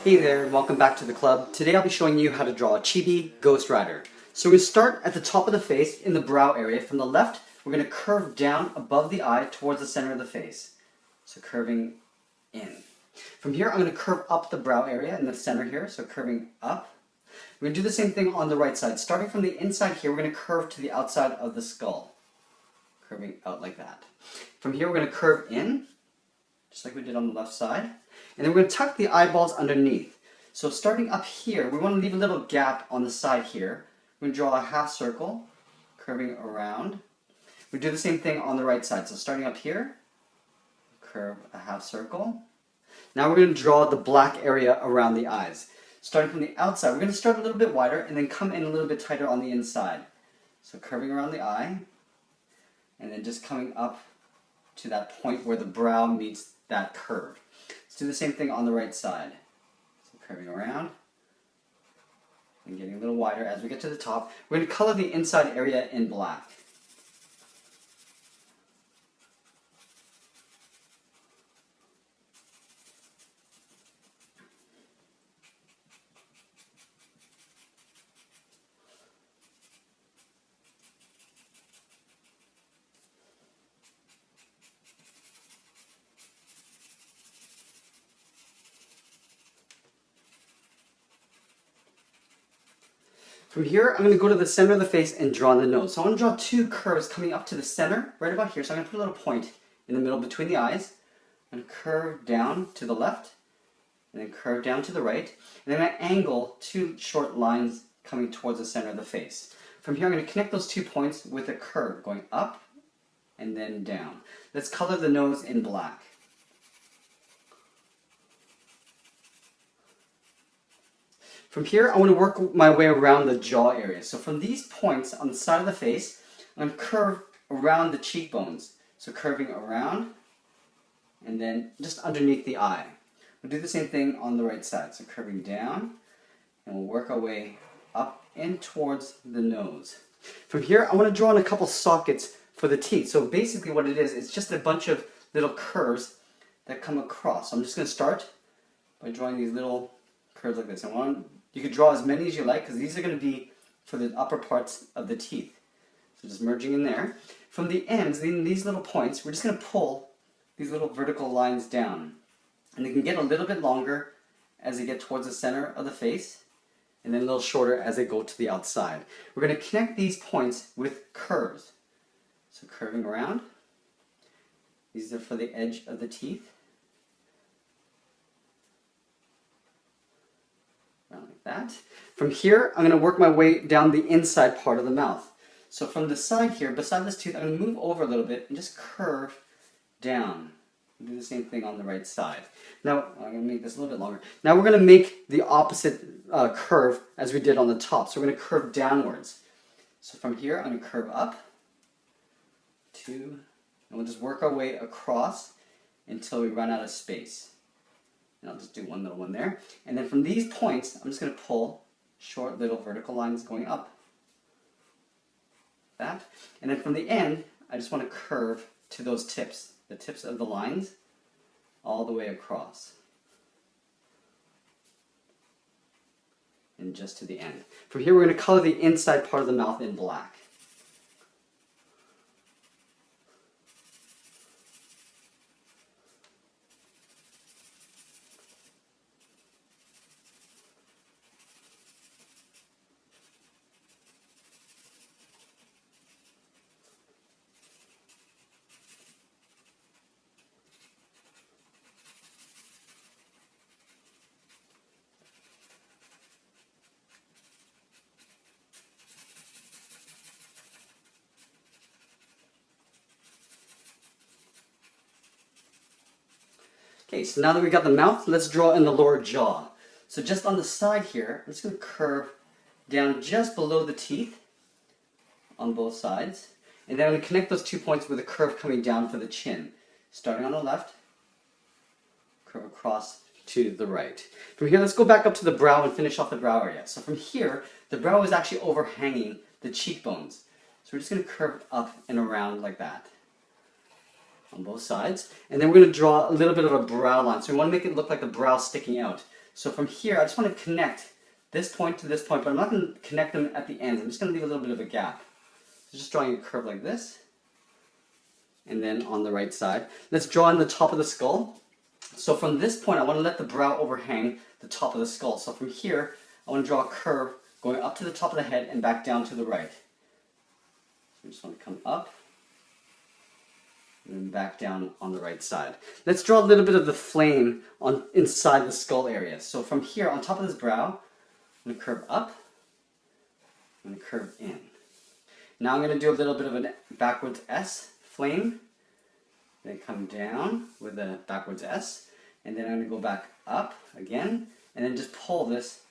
Hey there, welcome back to the club. Today I'll be showing you how to draw a chibi Ghostrider. So we're going to start at the top of the face in the brow area. From the left, we're going to curve down above the eye towards the center of the face. So curving in. From here, I'm going to curve up the brow area in the center here, so curving up. We're going to do the same thing on the right side. Starting from the inside here, we're going to curve to the outside of the skull. Curving out like that. From here, we're going to curve in, just like we did on the left side. And then we're going to tuck the eyeballs underneath. So starting up here, we want to leave a little gap on the side here. We're going to draw a half circle, curving around. We do the same thing on the right side. So starting up here, curve a half circle. Now we're going to draw the black area around the eyes. Starting from the outside, we're going to start a little bit wider and then come in a little bit tighter on the inside. So curving around the eye, and then just coming up to that point where the brow meets that curve. Let's do the same thing on the right side. So curving around and getting a little wider as we get to the top. We're going to color the inside area in black. From here, I'm going to go to the center of the face and draw the nose. So I want to draw two curves coming up to the center, right about here. So I'm going to put a little point in the middle between the eyes. I'm going to curve down to the left, and then curve down to the right. And then I'm going to angle two short lines coming towards the center of the face. From here, I'm going to connect those 2 points with a curve going up and then down. Let's color the nose in black. From here, I want to work my way around the jaw area. So from these points on the side of the face, I'm going to curve around the cheekbones. So curving around, and then just underneath the eye. We'll do the same thing on the right side. So curving down, and we'll work our way up and towards the nose. From here, I want to draw in a couple sockets for the teeth. So basically what it is, it's just a bunch of little curves that come across. So I'm just going to start by drawing these little curves like this. You could draw as many as you like, because these are going to be for the upper parts of the teeth. So just merging in there. From the ends, these little points, we're just going to pull these little vertical lines down. And they can get a little bit longer as they get towards the center of the face, and then a little shorter as they go to the outside. We're going to connect these points with curves. So curving around. These are for the edge of the teeth. Like that. From here, I'm going to work my way down the inside part of the mouth. So from the side here, beside this tooth, I'm going to move over a little bit and just curve down. Do the same thing on the right side. Now, I'm going to make this a little bit longer. Now we're going to make the opposite curve as we did on the top. So we're going to curve downwards. So from here, I'm going to curve up, 2, and we'll just work our way across until we run out of space. And I'll just do one little one there. And then from these points, I'm just going to pull short little vertical lines going up. That. And then from the end, I just want to curve to those tips, the tips of the lines, all the way across. And just to the end. From here, we're going to color the inside part of the mouth in black. Okay, so now that we've got the mouth, let's draw in the lower jaw. So just on the side here, I'm just going to curve down just below the teeth on both sides. And then I'm going to connect those 2 points with a curve coming down for the chin. Starting on the left, curve across to the right. From here, let's go back up to the brow and finish off the brow area. So from here, the brow is actually overhanging the cheekbones. So we're just going to curve up and around like that. on both sides. And then we're going to draw a little bit of a brow line. So we want to make it look like the brow sticking out. So from here, I just want to connect this point to this point, but I'm not going to connect them at the ends. I'm just going to leave a little bit of a gap. So just drawing a curve like this. And then on the right side, let's draw in the top of the skull. So from this point, I want to let the brow overhang the top of the skull. So from here, I want to draw a curve going up to the top of the head and back down to the right. So I just want to come up and then back down on the right side. Let's draw a little bit of the flame on inside the skull area. So from here, on top of this brow, I'm going to curve up, I'm going to curve in. Now I'm going to do a little bit of a backwards S flame, then come down with a backwards S, and then I'm going to go back up again, and then just pull this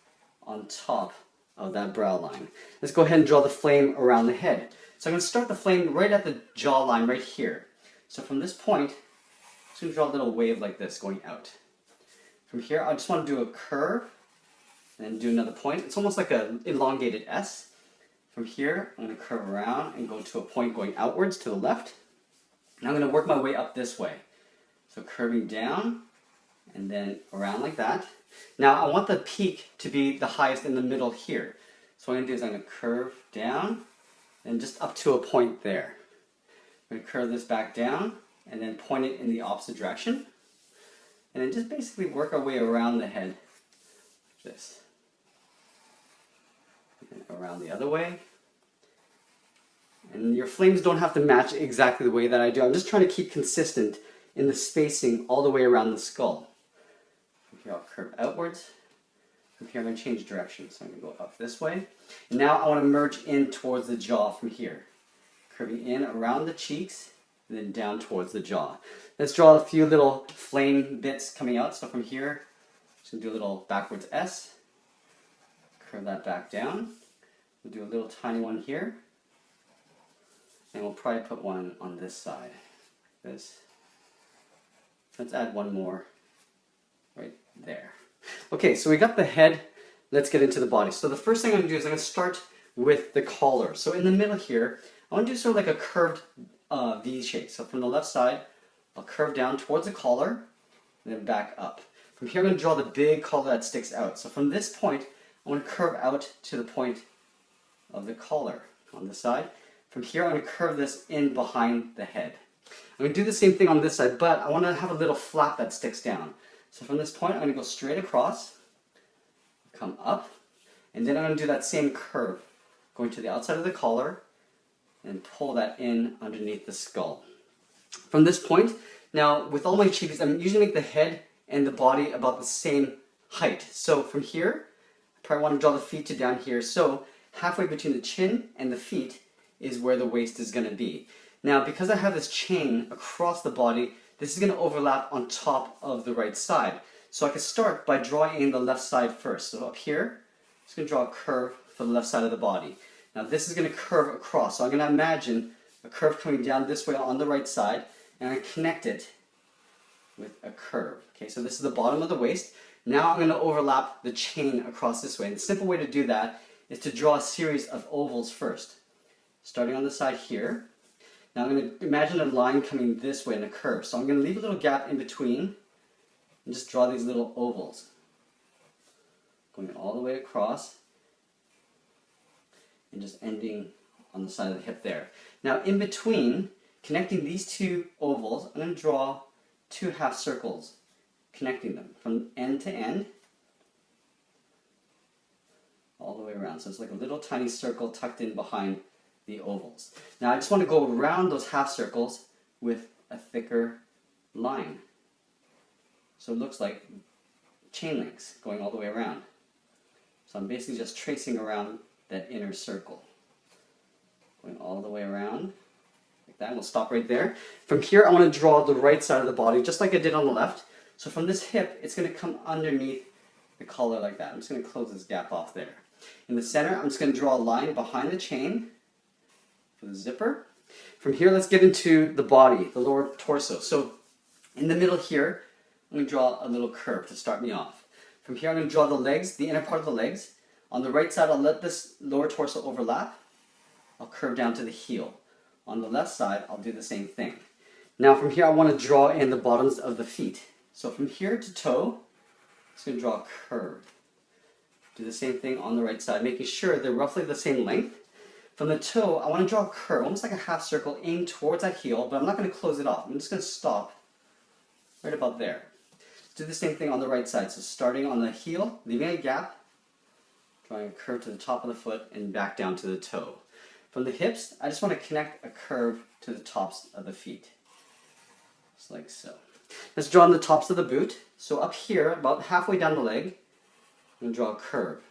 on top of that brow line. Let's go ahead and draw the flame around the head. So I'm going to start the flame right at the jawline right here. So from this point, I'm just going to draw a little wave like this going out. From here, I just want to do a curve, and then do another point. It's almost like an elongated S. From here, I'm going to curve around and go to a point going outwards to the left. Now I'm going to work my way up this way. So curving down and then around like that. Now I want the peak to be the highest in the middle here. So what I'm going to do is I'm going to curve down and just up to a point there. I'm going to curve this back down and then point it in the opposite direction. And then just basically work our way around the head like this. And around the other way. And your flames don't have to match exactly the way that I do. I'm just trying to keep consistent in the spacing all the way around the skull. From here I'll curve outwards. From here I'm going to change direction. So I'm going to go up this way. And now I want to merge in towards the jaw from here. Curving in around the cheeks and then down towards the jaw. Let's draw a few little flame bits coming out. So from here, just going to do a little backwards S. Curve that back down. We'll do a little tiny one here. And we'll probably put one on this side. This. Let's add one more right there. Okay, so we got the head. Let's get into the body. So the first thing I'm going to do is I'm going to start with the collar. So in the middle here, I want to do sort of like a curved V shape. So from the left side, I'll curve down towards the collar and then back up. From here I'm going to draw the big collar that sticks out. So from this point, I want to curve out to the point of the collar on the side. From here, I'm going to curve this in behind the head. I'm going to do the same thing on this side, but I want to have a little flap that sticks down. So from this point, I'm going to go straight across, come up, and then I'm going to do that same curve, going to the outside of the collar, and pull that in underneath the skull. From this point, now with all my chibis, I'm usually make the head and the body about the same height. So from here, I probably want to draw the feet to down here. So halfway between the chin and the feet is where the waist is going to be. Now, because I have this chain across the body, this is going to overlap on top of the right side. So I can start by drawing in the left side first. So up here, I'm just going to draw a curve for the left side of the body. Now this is going to curve across. So I'm going to imagine a curve coming down this way on the right side, and I connect it with a curve. Okay, so this is the bottom of the waist. Now I'm going to overlap the chain across this way. And the simple way to do that is to draw a series of ovals first. Starting on the side here. Now I'm going to imagine a line coming this way in a curve. So I'm going to leave a little gap in between and just draw these little ovals. Going all the way across and just ending on the side of the hip there. Now in between, connecting these two ovals, I'm going to draw two half circles, connecting them from end to end, all the way around. So it's like a little tiny circle tucked in behind the ovals. Now I just want to go around those half circles with a thicker line. So it looks like chain links going all the way around. So I'm basically just tracing around that inner circle. Going all the way around like that. We'll stop right there. From here I want to draw the right side of the body just like I did on the left. So from this hip, it's going to come underneath the collar like that. I'm just going to close this gap off there. In the center, I'm just going to draw a line behind the chain for the zipper. From here, let's get into the body, the lower torso. So in the middle here, I'm going to draw a little curve to start me off. From here, I'm going to draw the legs, the inner part of the legs. On the right side, I'll let this lower torso overlap. I'll curve down to the heel. On the left side, I'll do the same thing. Now from here, I want to draw in the bottoms of the feet. So from here to toe, Just going to draw a curve. Do the same thing on the right side, making sure they're roughly the same length. From the toe, I want to draw a curve, almost like a half circle, aim towards that heel, but I'm not going to close it off. I'm just going to stop right about there. Do the same thing on the right side. So starting on the heel, leaving a gap, drawing a curve to the top of the foot and back down to the toe. From the hips, I just want to connect a curve to the tops of the feet. Just like so. Let's draw on the tops of the boot. So up here, about halfway down the leg, I'm going to draw a curve.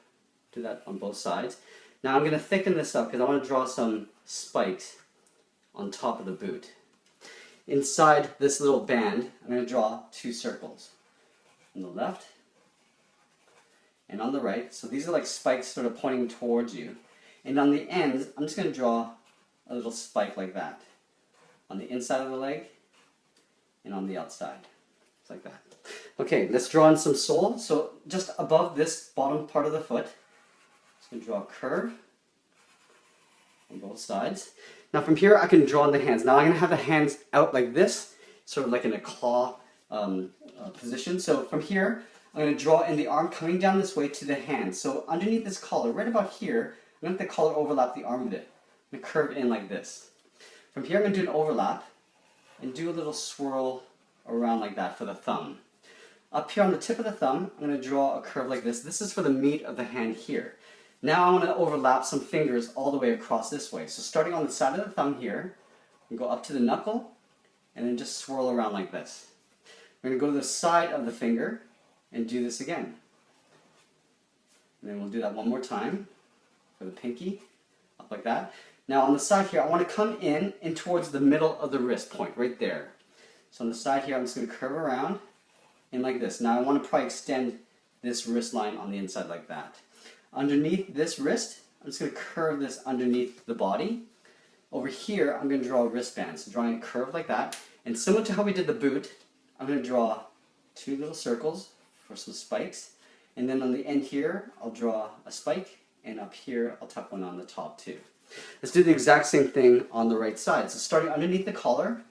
Do that on both sides. Now I'm going to thicken this up because I want to draw some spikes on top of the boot. Inside this little band, I'm going to draw 2 circles. On the left and on the right. So these are like spikes sort of pointing towards you. And on the ends, I'm just going to draw a little spike like that. On the inside of the leg and on the outside. Just like that. Okay, let's draw in some sole. So just above this bottom part of the foot, just going to draw a curve on both sides. Now from here, I can draw in the hands. Now I'm going to have the hands out like this, sort of like in a claw position. So from here, I'm going to draw in the arm coming down this way to the hand. So underneath this collar, right about here, I'm going to let the collar overlap the arm a bit. I'm going to curve in like this. From here, I'm going to do an overlap and do a little swirl around like that for the thumb. Up here on the tip of the thumb, I'm going to draw a curve like this. This is for the meat of the hand here. Now I want to overlap some fingers all the way across this way. So starting on the side of the thumb here, we go up to the knuckle and then just swirl around like this. We're going to go to the side of the finger and do this again. And then we'll do that one more time for the pinky, up like that. Now on the side here, I want to come in towards the middle of the wrist point, right there. So on the side here, I'm just going to curve around in like this. Now I want to probably extend this wrist line on the inside like that. Underneath this wrist, I'm just going to curve this underneath the body. Over here, I'm going to draw a wristband. So drawing a curve like that. And similar to how we did the boot, I'm going to draw 2 little circles for some spikes. And then on the end here, I'll draw a spike. And up here, I'll tuck one on the top too. Let's do the exact same thing on the right side. So starting underneath the collar,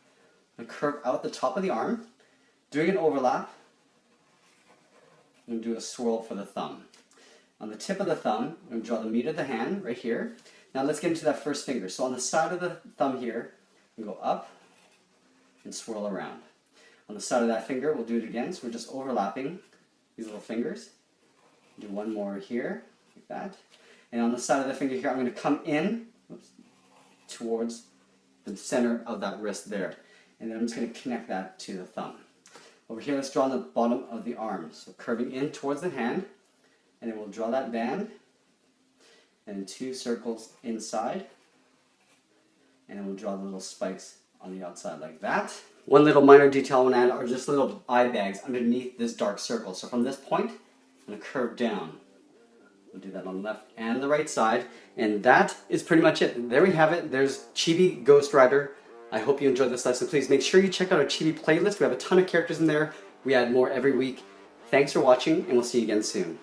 I'm going to curve out the top of the arm. Doing an overlap, I'm going to do a swirl for the thumb. On the tip of the thumb, I'm going to draw the meat of the hand right here. Now let's get into that first finger. So on the side of the thumb here, we go up and swirl around. On the side of that finger, we'll do it again. So we're just overlapping these little fingers. Do one more here, like that. And on the side of the finger here, I'm going to come in towards the center of that wrist there. And then I'm just going to connect that to the thumb. Over here, let's draw on the bottom of the arm. So curving in towards the hand. And then we'll draw that band, and then 2 circles inside, and then we'll draw the little spikes on the outside like that. One little minor detail I want to add are just little eye bags underneath this dark circle. So from this point, I'm going to curve down. We'll do that on the left and the right side, and that is pretty much it. There we have it. There's Chibi Ghostrider. I hope you enjoyed this lesson. Please make sure you check out our Chibi playlist. We have a ton of characters in there. We add more every week. Thanks for watching, and we'll see you again soon.